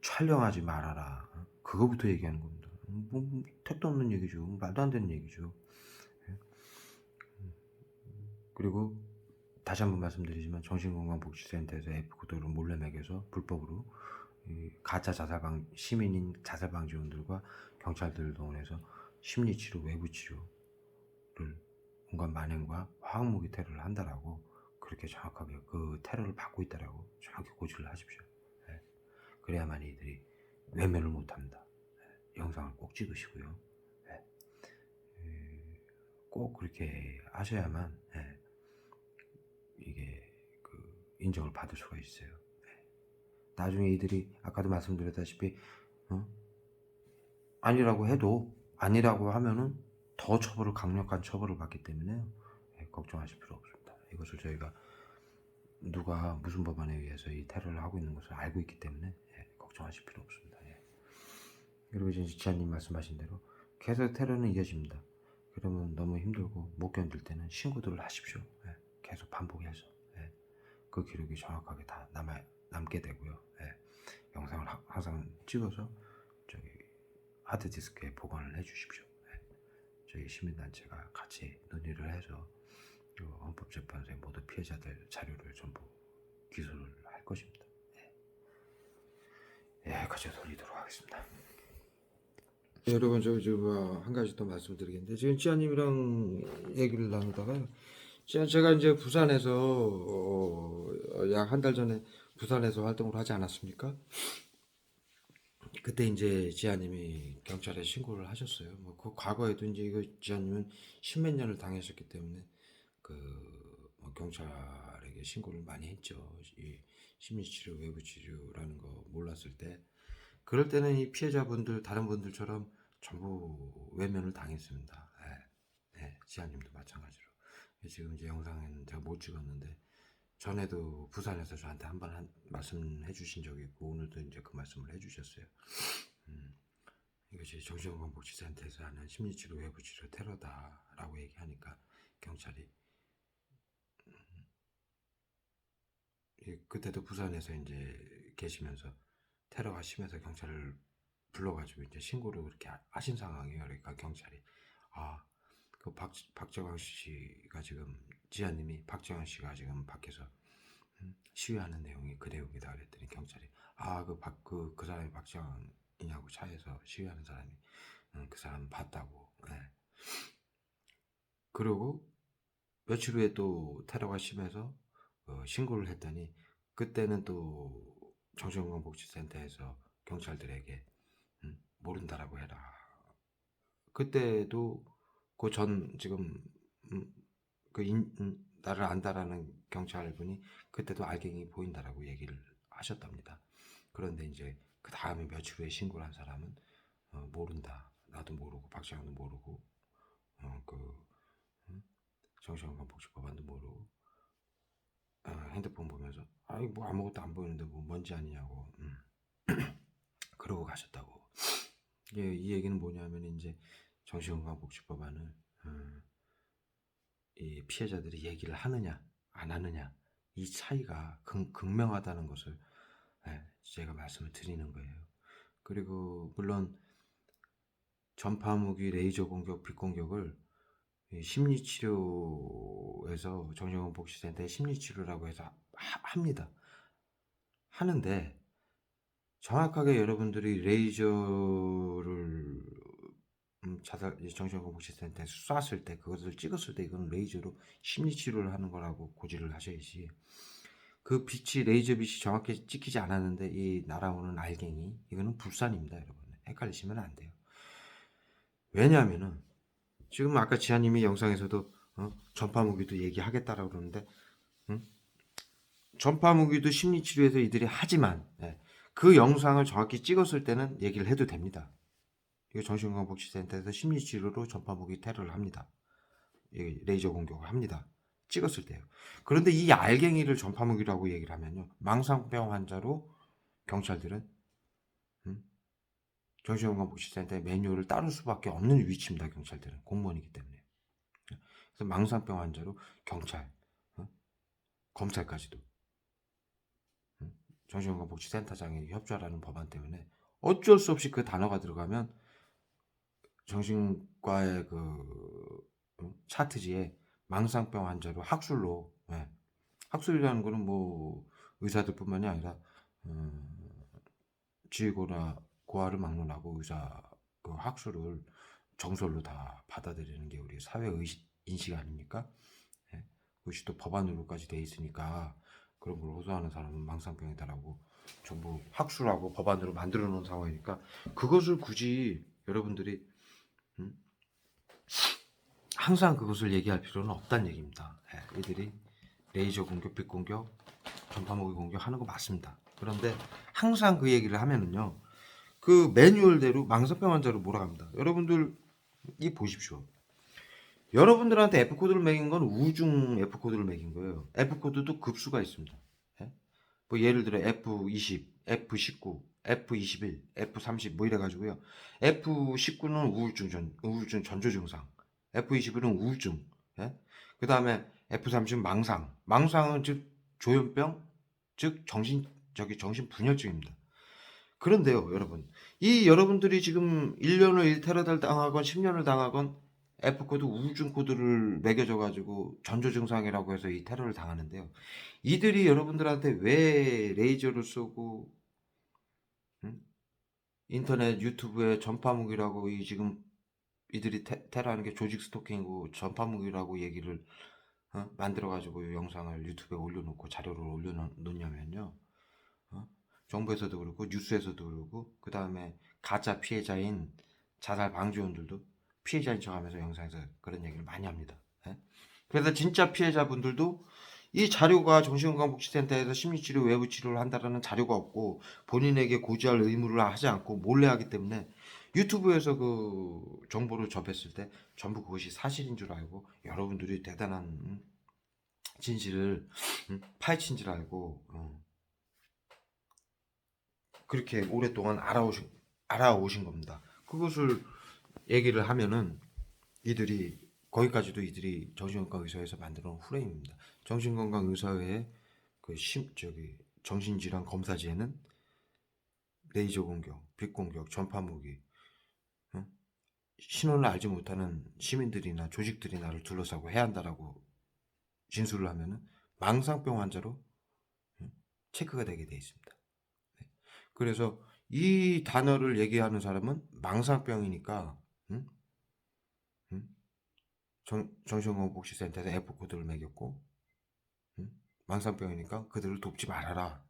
촬영하지 말아라 그거부터 얘기하는 겁니다. 뭐 택도 없는 얘기죠. 말도 안 되는 얘기죠. 그리고 다시 한번 말씀드리지만 정신건강복지센터에서 F9도를 몰래 매겨서 불법으로 가짜 시민인 자살방지원들과 경찰들을 동원해서 심리치료, 외부치료를 온갖 만행과 화학무기 테러를 한다라고 그렇게 정확하게 그 테러를 받고 있다라고 정확히 고지를 하십시오. 그래야만 이들이 외면을 못합니다. 영상을 꼭 찍으시고요. 꼭 그렇게 하셔야만 이게 그 인정을 받을 수가 있어요. 나중에 이들이 아까도 말씀드렸다시피 아니라고 해도 아니라고 하면은 더 강력한 처벌을 받기 때문에 걱정하실 필요 없습니다. 이것을 저희가 누가 무슨 법안에 의해서 이 테러를 하고 있는 것을 알고 있기 때문에 걱정하실 필요 없습니다. 그리고 이제 지한님 말씀하신 대로 계속 테러는 이어집니다. 그러면 너무 힘들고 못 견딜 때는 신고들을 하십시오. 계속 반복해서 그 기록이 정확하게 다 남게 되고요. 영상을 항상 찍어서 저기 하드디스크에 보관을 해주십시오. 저희 시민단체가 같이 논의를 해서 헌법재판소의 모든 피해자들 자료를 전부 기소를 할 것입니다. 같이 돌리도록 하겠습니다. 여러분 한 가지 더 말씀드리겠는데 지금 찌아님이랑 얘기를 나누다가 제가 이제 부산에서 약 한 달 전에 부산에서 활동을 하지 않았습니까? 그때 이제 지아님이 경찰에 신고를 하셨어요. 뭐 그 과거에도 이제 이거 지아님은 십몇 년을 당했었기 때문에 뭐 경찰에게 신고를 많이 했죠. 이 심리치료, 외부치료라는 거 몰랐을 때. 그럴 때는 이 피해자분들 다른 분들처럼 전부 외면을 당했습니다. 지아님도 마찬가지로. 지금 이제 영상에는 제가 못 찍었는데 전에도 부산에서 저한테 한 번 말씀해 주신 적이 있고 오늘도 이제 그 말씀을 해 주셨어요. 이것이 정신건강복지센터에서 하는 심리치료 외부치료 테러다라고 얘기하니까 경찰이 그때도 부산에서 이제 계시면서 테러가 심해서 경찰을 불러가지고 이제 신고를 그렇게 하신 상황이에요. 그러니까 경찰이 그 박정환 씨가 지금 지아님이 박정환 씨가 지금 밖에서 시위하는 내용이 그 내용이다 그랬더니 경찰이 그 사람이 박정환이냐고 차에서 시위하는 사람이 그 사람 봤다고. 그리고 며칠 후에 또 테러가 심해서 신고를 했더니 그때는 또 정신건강복지센터에서 경찰들에게 모른다라고 해라. 그때도 그 전 지금 나를 안다라는 경찰분이 그때도 알갱이 보인다라고 얘기를 하셨답니다. 그런데 이제 그 다음에 며칠 후에 신고를 한 사람은 모른다. 나도 모르고 박정환도 모르고 정신건강복지법안도 모르고 핸드폰 보면서 뭐 아무것도 안 보이는데 뭐 뭔지 아니냐고 그러고 가셨다고. 이 얘기는 뭐냐면 이제 정신건강복지법안을 이 피해자들이 얘기를 하느냐 안 하느냐 이 차이가 극명하다는 것을 제가 말씀을 드리는 거예요. 그리고 물론 전파무기, 레이저 공격, 빛공격을 심리치료에서 정신건강복지센터의 심리치료라고 해서 합니다. 하는데 정확하게 여러분들이 레이저를 정신건강복지센터에 쐈을 때 그것을 찍었을 때 이건 레이저로 심리치료를 하는 거라고 고지를 하셔야지. 그 빛이 레이저 빛이 정확히 찍히지 않았는데 이 날아오는 알갱이 이거는 불산입니다. 여러분 헷갈리시면 안 돼요. 왜냐하면은 지금 아까 지아님이 영상에서도 전파무기도 얘기하겠다라고 그러는데 전파무기도 심리치료에서 이들이 하지만 그 영상을 정확히 찍었을 때는 얘기를 해도 됩니다. 이거 정신건강복지센터에서 심리치료로 전파무기 테러를 합니다. 레이저 공격을 합니다. 찍었을 때요. 그런데 이 알갱이를 전파무기라고 얘기를 하면요. 망상병 환자로 경찰들은 정신건강복지센터의 매뉴얼을 따를 수밖에 없는 위치입니다. 경찰들은 공무원이기 때문에. 그래서 망상병 환자로 경찰, 검찰까지도 정신건강복지센터장의 협조하라는 법안 때문에 어쩔 수 없이 그 단어가 들어가면 정신과의 그 차트지에 망상병 환자로 학술로 학술이라는 거는 뭐 의사들뿐만이 아니라 지휘고나 고아를 막론하고 의사 그 학술을 정설로 다 받아들이는 게 우리 사회 인식 아닙니까? 그것이 또 법안으로까지 돼 있으니까 그런 걸 호소하는 사람은 망상병이다라고 전부 학술하고 법안으로 만들어 놓은 상황이니까 그것을 굳이 여러분들이 항상 그것을 얘기할 필요는 없다는 얘기입니다. 이들이 레이저 공격, 빛 공격, 전파무기 공격하는 거 맞습니다. 그런데 항상 그 얘기를 하면은요, 그 매뉴얼대로 망상병 환자로 몰아갑니다. 여러분들 이 보십시오. 여러분들한테 F코드를 매긴 건 우중 F코드를 매긴 거예요. F코드도 급수가 있습니다. 뭐 예를 들어 F20, F19, F21, F30 뭐 이래가지고요. F19는 우울증 전조 증상, F21은 우울증, 그 다음에 F30 망상. 망상은 즉 조현병, 즉 정신분열증입니다. 그런데요, 여러분. 이 여러분들이 지금 1년을 1테러를 당하건 10년을 당하건 F코드 우울증 코드를 매겨져 가지고 전조 증상이라고 해서 이 테러를 당하는데요. 이들이 여러분들한테 왜 레이저를 쏘고 인터넷 유튜브에 전파무기라고 이 지금 이들이 테러하는 게 조직 스토킹이고 전파무기라고 얘기를 만들어 가지고 영상을 유튜브에 올려놓고 자료를 올려놓냐면요. 정부에서도 그렇고 뉴스에서도 그렇고 그 다음에 가짜 피해자인 자살 방지원들도 피해자인 척하면서 영상에서 그런 얘기를 많이 합니다. 예? 그래서 진짜 피해자분들도 이 자료가 정신건강복지센터에서 심리치료 외부 치료를 한다라는 자료가 없고 본인에게 고지할 의무를 하지 않고 몰래 하기 때문에 유튜브에서 그 정보를 접했을 때 전부 그것이 사실인 줄 알고 여러분들이 대단한 진실을 파헤친 줄 알고 그렇게 오랫동안 알아오신 겁니다. 그것을 얘기를 하면은 이들이 거기까지도 이들이 정신건강의사회에서 만들어 놓은 프레임입니다. 정신건강의사회의 그 정신질환 검사지에는 레이저 공격, 빛 공격, 전파무기, 신원을 알지 못하는 시민들이나 조직들이 나를 둘러싸고 해야 한다라고 진술을 하면은 망상병 환자로 체크가 되게 돼 있습니다. 그래서 이 단어를 얘기하는 사람은 망상병이니까 정신건강복지센터에서 F코드를 매겼고 망상병이니까 그들을 돕지 말아라.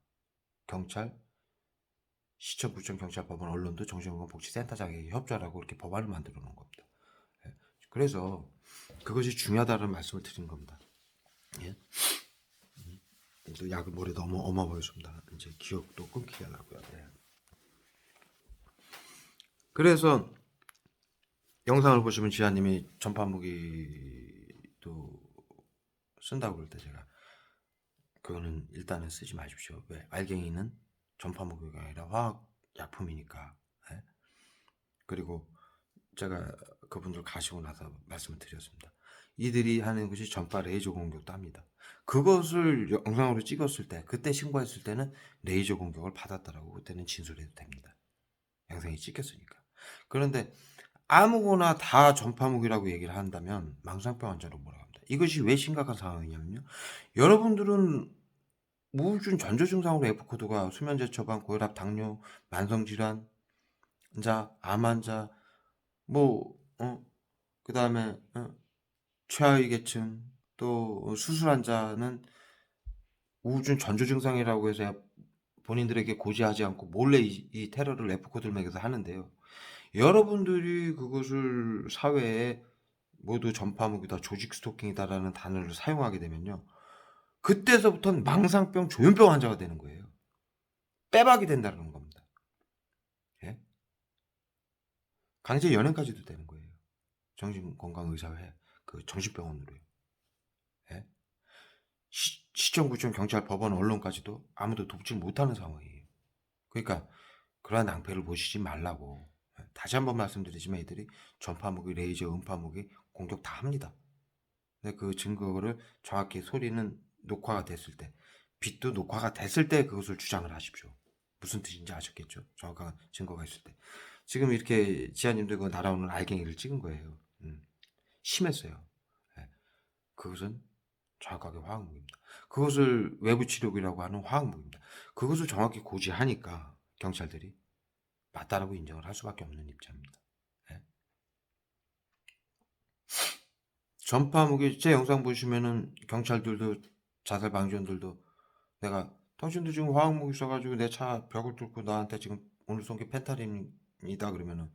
경찰, 시청, 구청, 경찰법원, 언론도 정신건강복지센터장에게 협조하라고 이렇게 법안을 만들어 놓은 겁니다. 그래서 그것이 중요하다는 말씀을 드린 겁니다. 예? 또 약을 모래 너무 어마어마했습니다. 이제 기억도 끊기게 하려고요. 예. 그래서 영상을 보시면 지아님이 전파무기도 쓴다고 그럴 때 제가 그거는 일단은 쓰지 마십시오. 왜? 알갱이는 전파무기가 아니라 화학약품이니까. 예? 그리고 제가 그분들 가시고 나서 말씀을 드렸습니다. 이들이 하는 것이 전파 레이저 공격도 합니다. 그것을 영상으로 찍었을 때 그때 신고했을 때는 레이저 공격을 받았다라고 그때는 진술해도 됩니다. 영상이 찍혔으니까. 그런데 아무거나 다 전파무기라고 얘기를 한다면 망상병 환자로 몰아갑니다. 이것이 왜 심각한 상황이냐면요. 여러분들은 우울증 전조 증상으로 F코드가 수면제 처방, 고혈압, 당뇨, 만성질환, 암 환자, 그 다음에 최하위 계층, 또 수술 환자는 우울증 전조 증상이라고 해서 본인들에게 고지하지 않고 몰래 이 테러를 F코드를 매겨서 하는데요. 여러분들이 그것을 사회에 모두 전파무기다, 조직 스토킹이다라는 단어를 사용하게 되면요. 그때서부터는 망상병, 조현병 환자가 되는 거예요. 빼박이 된다는 겁니다. 예? 강제 연행까지도 되는 거예요. 정신건강의사회 그 정신병원으로요. 예? 시청, 구청, 경찰, 법원, 언론까지도 아무도 돕지 못하는 상황이에요. 그러니까 그러한 낭패를 보시지 말라고 다시 한번 말씀드리지만 이들이 전파무기, 레이저, 음파무기 공격 다 합니다. 근데 그 증거를 정확히 소리는 녹화가 됐을 때, 빛도 녹화가 됐을 때 그것을 주장을 하십시오. 무슨 뜻인지 아셨겠죠? 정확한 증거가 있을 때. 지금 이렇게 지아님도 그 날아오는 알갱이를 찍은 거예요. 심했어요. 예. 그것은 정확하게 화학무기입니다. 그것을 외부 치료기라고 하는 화학무기입니다. 그것을 정확히 고지하니까 경찰들이 맞다라고 인정을 할 수밖에 없는 입장입니다. 예. 전파무기 제 영상 보시면은 경찰들도 자살 방지원들도 내가 당신도 지금 화학무기 써가지고 내 차 벽을 뚫고 나한테 지금 오늘 쏜 게 펜타린이다 그러면은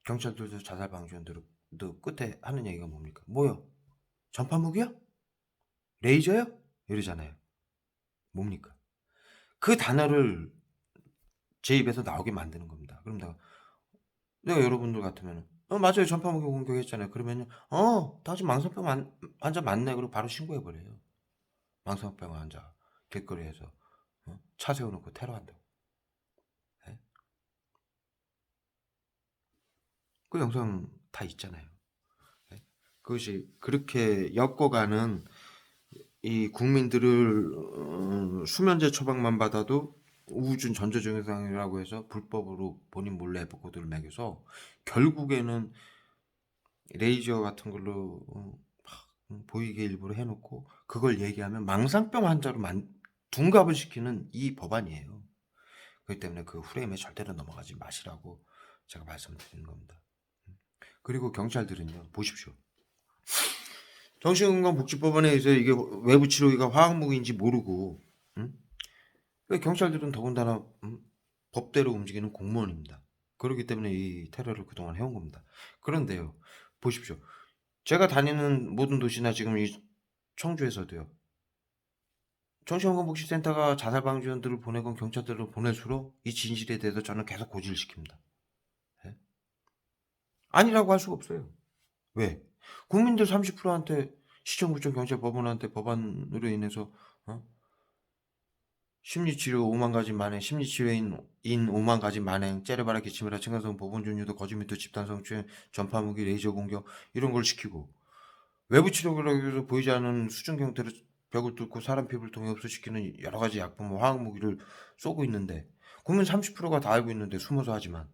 경찰들도 자살 방지원들도 끝에 하는 얘기가 뭡니까? 뭐요? 전파무기요? 레이저요? 이러잖아요. 뭡니까? 그 단어를 제 입에서 나오게 만드는 겁니다. 그럼 내가 여러분들 같으면 맞아요. 전파무기 공격했잖아요. 그러면요. 당신 망상병 환자 맞네. 그리고 바로 신고해버려요. 망상병 환자 길거리에서 차 세워놓고 테러한다고. 네? 그 영상 다 있잖아요. 네? 그것이 그렇게 엮어가는 이 국민들을 수면제 처방만 받아도 우울증 전조증상이라고 해서 불법으로 본인 몰래 에프코드를 매겨서 결국에는 레이저 같은 걸로 막 보이게 일부러 해놓고 그걸 얘기하면 망상병 환자로 둔갑을 시키는 이 법안이에요. 그렇기 때문에 그 프레임에 절대로 넘어가지 마시라고 제가 말씀드리는 겁니다. 그리고 경찰들은요, 보십시오. 정신건강복지법안에 의해서 이게 외부 치료기가 화학무기인지 모르고, 왜 경찰들은 더군다나 법대로 움직이는 공무원입니다. 그렇기 때문에 이 테러를 그동안 해온 겁니다. 그런데요, 보십시오. 제가 다니는 모든 도시나 지금 이 청주에서도요, 정신건강복지센터가 자살방지원들을 보내건 경찰들을 보낼수록 이 진실에 대해서 저는 계속 고지를 시킵니다. 예? 아니라고 할 수가 없어요. 왜? 국민들 30%한테 시청, 구청, 경찰, 법원한테 법안으로 인해서 심리치료 5만 가지 만행, 심리치료인 5만 가지 만행, 째려봐라 기침해라, 층간소음, 보건준유도, 거짓미투, 집단성추행, 전파무기, 레이저 공격 이런 걸 시키고 외부 치료라고 해서 보이지 않는 수증기 형태로 벽을 뚫고 사람 피부를 통해 흡수시키는 여러 가지 약품, 화학무기를 쏘고 있는데 국민 30%가 다 알고 있는데 숨어서 하지만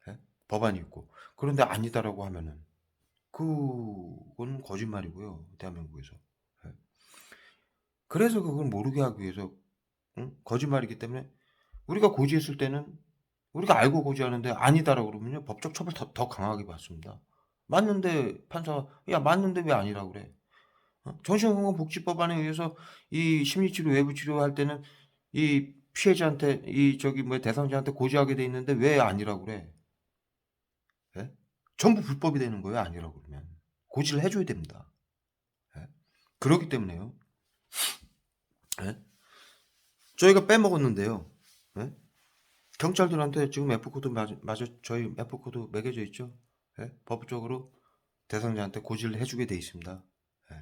예? 법안이 있고 그런데 아니다라고 하면은 그건 거짓말이고요. 대한민국에서. 예. 그래서 그걸 모르게 하기 위해서 거짓말이기 때문에 우리가 고지했을 때는 우리가 알고 고지하는데 아니다라고 그러면요. 법적 처벌 더 강하게 받습니다. 맞는데 판사가 야 맞는데 왜 아니라고 그래? 정신건강복지법안에 의해서 이 심리치료 외부 치료할 때는 이 피해자한테 이 저기 뭐 대상자한테 고지하게 돼 있는데 왜 아니라고 그래? 예? 전부 불법이 되는 거예요. 아니라고 그러면 고지를 해줘야 됩니다. 예? 그렇기 때문에요. 예? 저희가 빼먹었는데요. 예? 경찰들한테 지금 F코드 맞아 저희 F코드 매겨져 있죠. 예? 법적으로 대상자한테 고지를 해주게 돼 있습니다. 예.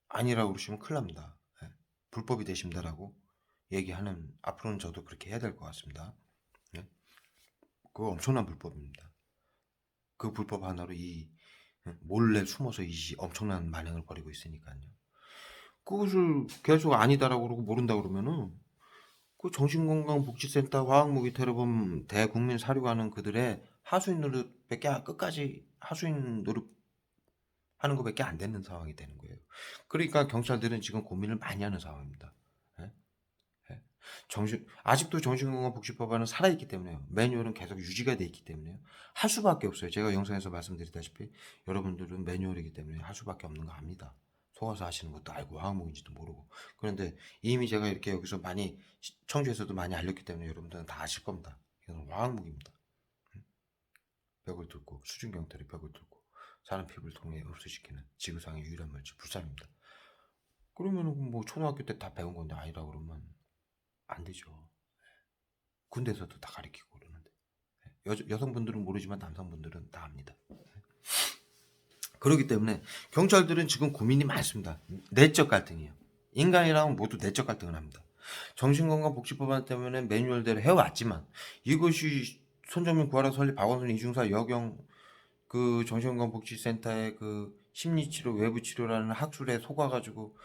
아니라고 그러시면 큰일 납니다. 예. 불법이 되십니다라고 얘기하는 앞으로는 저도 그렇게 해야 될 것 같습니다. 예. 그거 엄청난 불법입니다. 그 불법 하나로 이 몰래 숨어서 이 엄청난 만행을 벌이고 있으니까요. 그것을 계속 아니다라고 그러고 모른다 그러면은 그 정신건강복지센터 화학무기 테러범 대국민 사료하는 그들의 하수인 노릇밖에 끝까지 하수인 노릇 하는 것밖에 안 되는 상황이 되는 거예요. 그러니까 경찰들은 지금 고민을 많이 하는 상황입니다. 예? 예. 아직도 정신건강복지법안은 살아있기 때문에요. 매뉴얼은 계속 유지가 돼 있기 때문에요. 할 수밖에 없어요. 제가 영상에서 말씀드렸다시피 여러분들은 매뉴얼이기 때문에 할 수밖에 없는 거 압니다. 속아서 하시는 것도 알고 화학무기인지도 모르고. 그런데 이미 제가 이렇게 여기서 많이 청주에서도 많이 알렸기 때문에 여러분들은 다 아실 겁니다. 이건 화학무기입니다. 벽을 뚫고 수증경태로 벽을 뚫고 사람 피부를 통해 흡수시키는 지구상의 유일한 물질 불사입니다. 그러면 뭐 초등학교 때 다 배운 건데 아니라 그러면 안 되죠. 군대에서도 다 가르치고 그러는데 여성분들은 모르지만 남성분들은 다 압니다. 그렇기 때문에 경찰들은 지금 고민이 많습니다. 내적 갈등이에요. 인간이라면 모두 내적 갈등을 합니다. 정신건강복지법안 때문에 매뉴얼대로 해왔지만 이것이 손정민 구하라 설립 박원순 이중사 여경 그 정신건강복지센터의 그 심리치료 외부치료라는 학술에 속아가지고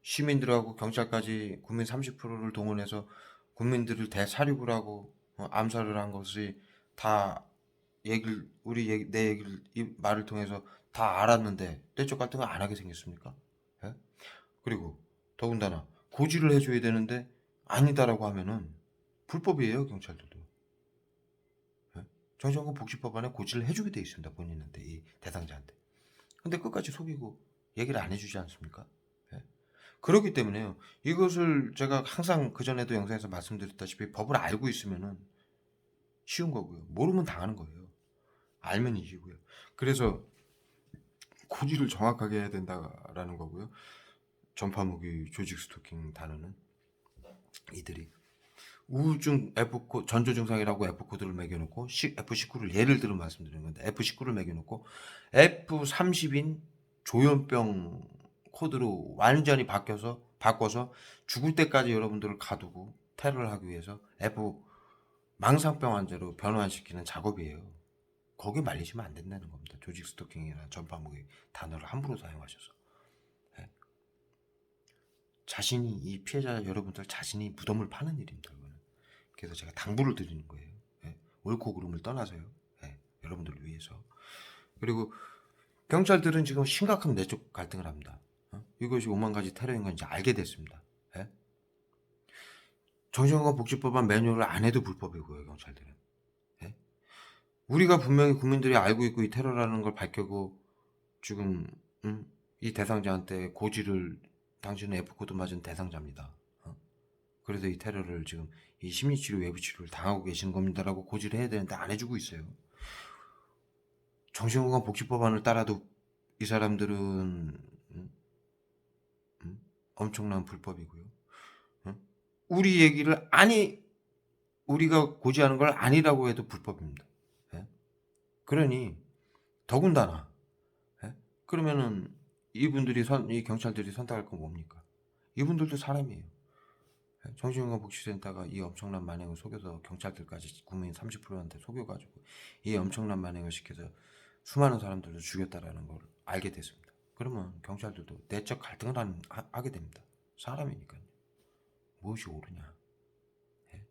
시민들하고 경찰까지 국민 30%를 동원해서 국민들을 대사륙을 하고 암살을 한 것이 다 내 얘기를 이 말을 통해서 다 알았는데 내적 갈등을 안 하게 생겼습니까? 예? 그리고 더군다나 고지를 해줘야 되는데 아니다라고 하면은 불법이에요 경찰들도. 예? 정신건강복지법안에 고지를 해주게 돼 있습니다 본인한테 이 대상자한테. 근데 끝까지 속이고 얘기를 안 해주지 않습니까? 예? 그렇기 때문에요. 이것을 제가 항상 그전에도 영상에서 말씀드렸다시피 법을 알고 있으면은 쉬운 거고요. 모르면 당하는 거예요. 알면 이기고요. 그래서 고지를 정확하게 해야 된다라는 거고요. 전파무기 조직 스토킹 단어는 이들이 우울증 F 전조 증상이라고 F코드를 매겨놓고 F19를 예를 들어 말씀드리는 건데 F19를 매겨놓고 F30인 조현병 코드로 완전히 바꿔서 죽을 때까지 여러분들을 가두고 테러를 하기 위해서 F 망상병 환자로 변환시키는 작업이에요. 거기에 말리시면 안 된다는 겁니다. 조직 스토킹이나 전파무기 단어를 함부로 사용하셔서. 예. 자신이 이 피해자 여러분들 자신이 무덤을 파는 일입니다. 이거는. 그래서 제가 당부를 드리는 거예요. 예. 옳고 그름을 떠나서요. 예. 여러분들을 위해서. 그리고 경찰들은 지금 심각한 내적 갈등을 합니다. 이것이 5만 가지 테러인 건 이제 알게 됐습니다. 예? 정신건강복지법안 매뉴얼을 안 해도 불법이고요, 경찰들은. 예? 우리가 분명히 국민들이 알고 있고 이 테러라는 걸 밝히고 지금 이 대상자한테 고지를 당신은 F코드 맞은 대상자입니다. 그래서 이 테러를 지금 이 심리치료 외부치료를 당하고 계시는 겁니다라고 고지를 해야 되는데 안 해주고 있어요. 정신건강복지법안을 따라도 이 사람들은 엄청난 불법이고요. 우리 얘기를 우리가 고지하는 걸 아니라고 해도 불법입니다. 예? 그러니 더군다나 그러면은 이 경찰들이 선택할 건 뭡니까? 이분들도 사람이에요. 정신건강복지센터가 이 엄청난 만행을 속여서 경찰들까지 국민 30%한테 속여가지고 이 엄청난 만행을 시켜서 수많은 사람들을 죽였다라는 걸 알게 됐습니다. 그러면 경찰들도 내적 갈등을 하게 됩니다. 사람이니까요. 무엇이 옳으냐. 예?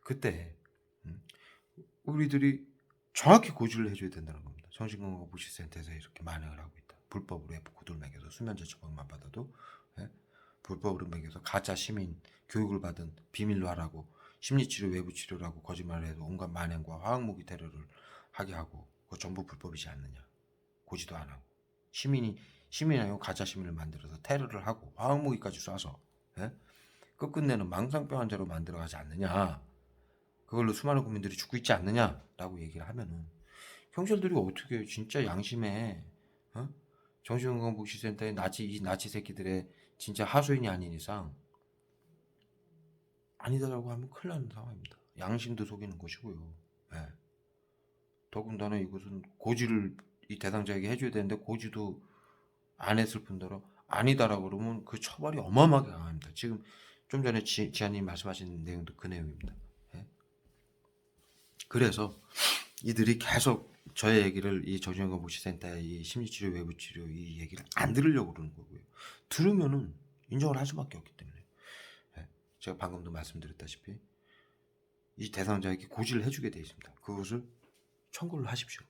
그때 우리들이 정확히 고지를 해줘야 된다는 겁니다. 정신건강복지센터에서 이렇게 만행을 하고 있다. 불법으로 F코드를 매겨서 수면제 처방만 받아도 불법으로 매겨서 가짜 시민 교육을 받은 비밀로 하라고 심리치료 외부치료라고 거짓말을 해서 온갖 만행과 화학무기 테러를 하게 하고 그거 전부 불법이지 않느냐. 고지도 안 하고 시민이요 가짜 시민을 만들어서 테러를 하고 화학무기까지 쏴서 끝끝내는 망상병 환자로 만들어가지 않느냐. 그걸로 수많은 국민들이 죽고 있지 않느냐라고 얘기를 하면은 경찰들이 어떻게 진짜 양심에 정신건강복지센터의 이 나치 새끼들의 진짜 하수인이 아닌 이상 아니다라고 하면 큰일 나는 상황입니다. 양심도 속이는 것이고요. 예. 더군다나 이것은 고지를 이 대상자에게 해줘야 되는데 고지도 안 했을 뿐더러 아니다라고 그러면 그 처벌이 어마어마하게 강합니다. 지금 좀 전에 지아님 말씀하신 내용도 그 내용입니다. 예? 그래서 이들이 계속 저의 얘기를 이 정신건강복지센터의 이 심리치료 외부치료 이 얘기를 안 들으려고 그러는 거고요. 들으면은 인정을 할 수밖에 없기 때문에 제가 방금도 말씀드렸다시피 이 대상자에게 고지를 해주게 되어 있습니다. 그것을 청구를 하십시오.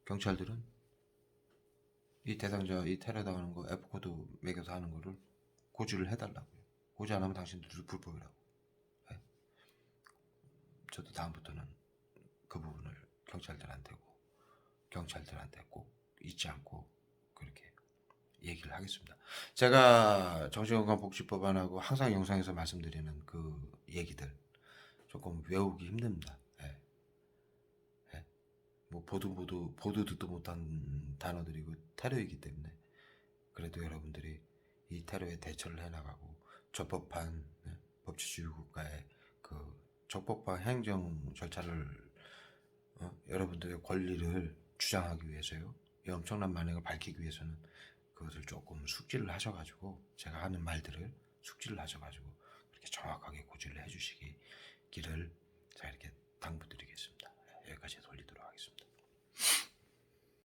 경찰들은 이 대상자 이 테러 당하는 거 F코드 매겨서 하는 거를 고지를 해달라고요. 고지 안 하면 당신들도 불법이라고. 저도 다음부터는 그 부분을 경찰들한테 꼭 잊지 않고 그렇게 얘기를 하겠습니다. 제가 정신건강복지법안하고 항상 영상에서 말씀드리는 그 얘기들 조금 외우기 힘듭니다. 뭐 보도 듣도 못한 단어들이고 테러이기 때문에 그래도 여러분들이 이 테러에 대처를 해나가고 적법한 법치주의 국가의 그 적법한 행정 절차를 여러분들의 권리를 주장하기 위해서요. 이 엄청난 만행을 밝히기 위해서는 그것을 조금 숙지를 하셔가지고 제가 하는 말들을 숙지를 하셔가지고 그렇게 정확하게 고지를 해주시기를 제가 이렇게 당부드리겠습니다. 여기까지 돌리도록 하겠습니다.